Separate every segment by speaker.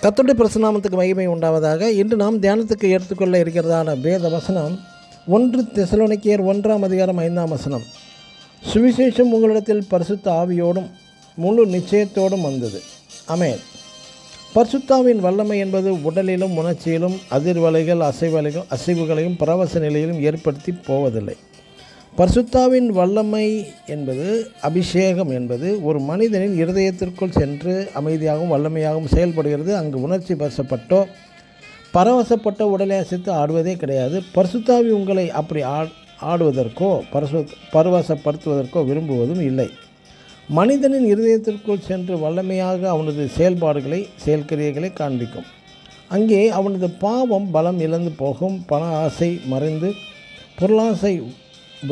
Speaker 1: கர்த்தருடைய பரிசுநாமத்துக்கு மகிமை உண்டாவதாக. இன்று நாம் தியானத்துக்கு எடுத்துக்கொள்ள இருக்கிறதான வேத வசனம் 1 தெசலோனிக்கேயர் 1:5 சுவிசேஷம் உங்களிடத்தில் பரிசுத்த ஆவியோடும் முழு நிச்சயத்தோடும் வந்தது. ஆமென். பரிசுத்தாவின் வல்லமை என்பது உடலிலும் உணர்ச்சியிலும் அதிர்வலைகள் அசைவுகளையும் பரவச நிலையிலும் ஏற்படுத்தி போவதில்லை. பரிசுத்தாவின் வல்லமை என்பது அபிஷேகம் என்பது ஒரு மனிதனின் இருதயத்திற்குள் சென்று அமைதியாகவும் வல்லமையாகவும் செயல்படுகிறது. அங்கு உணர்ச்சி பரிசப்பட்டோ பரவசப்பட்ட உடலை அசைத்து ஆடுவதே கிடையாது. பரிசுத்தாவி உங்களை அப்படி ஆடுவதற்கோ பரவசப்படுத்துவதற்கோ விரும்புவதும் இல்லை. மனிதனின் இருதயத்திற்குள் சென்று வல்லமையாக அவனது செயல்கிரியைகளை காண்பிக்கும். அங்கே அவனது பாவம் பலம் இழந்து போகும், பண ஆசை மறைந்து பொருளாசை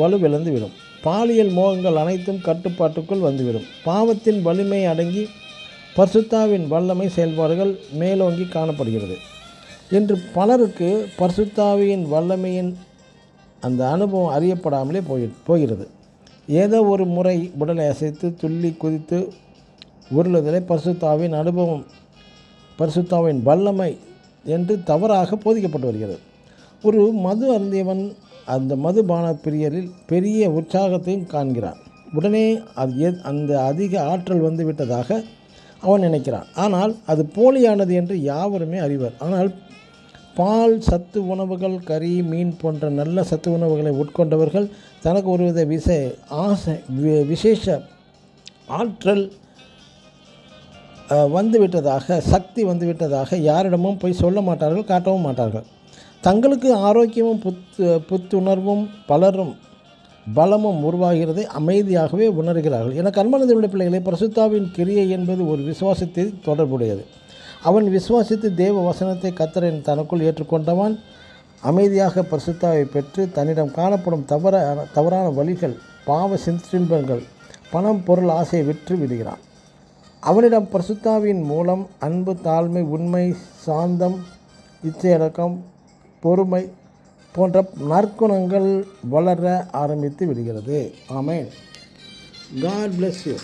Speaker 1: வலுவிழந்து விடும், பாலியல் மோகங்கள் அனைத்தும் கட்டுப்பாட்டுக்குள் வந்துவிடும், பாவத்தின் வலிமை அடங்கி பரிசுத்தாவின் வல்லமை செயல்பாடுகள் மேலோங்கி காணப்படுகிறது. இன்று பலருக்கு பரிசுத்தாவியின் வல்லமையின் அந்த அனுபவம் அறியப்படாமலே போகிறது. ஏதோ ஒரு முறை உடலை அசைத்து துள்ளி குதித்து உருளுதலை பரிசுத்தாவின் அனுபவம், பரிசுத்தாவின் வல்லமை என்று தவறாக போதிக்கப்பட்டு வருகிறது. ஒரு மது அருந்தியவன் அந்த மதுபான பிரியரில் பெரிய உற்சாகத்தையும் காண்கிறான். உடனே அந்த அதிக ஆற்றல் வந்து விட்டதாக அவன் நினைக்கிறான். ஆனால் அது போலியானது என்று யாவருமே அறிவர். ஆனால் பால், சத்து உணவுகள், கறி, மீன் போன்ற நல்ல சத்து உணவுகளை உட்கொண்டவர்கள் தனக்கு ஒருவித விசேஷ ஆற்றல் வந்துவிட்டதாக, சக்தி வந்துவிட்டதாக யாரிடமும் போய் சொல்ல மாட்டார்கள், காட்டவும் மாட்டார்கள். தங்களுக்கு ஆரோக்கியமும் புத்துணர்வும் பலமும் உருவாகிறதை அமைதியாகவே உணர்கிறார்கள். எனக்கு அன்பானவருடைய பிள்ளைகளை, பரிசுத்தாவின் கிரியை என்பது ஒரு விசுவாசத்தை தொடர்புடையது. அவன் விசுவாசித்து தேவ வசனத்தை கர்த்தரின் தனக்குள் ஏற்றுக்கொண்டவன் அமைதியாக பரிசுத்தாவை பெற்று தன்னிடம் காணப்படும் தவறான வழிகள், பாவ சிற்றின்பங்கள், பணம், பொருள் ஆசையை விற்று விடுகிறான். அவனிடம் பரிசுத்தாவின் மூலம் அன்பு, தாழ்மை, உண்மை, சாந்தம், இச்சையடக்கம், பொறுமை போன்ற நற்குணங்கள் வளர ஆரம்பித்து விடுகிறது. ஆமென். God bless you.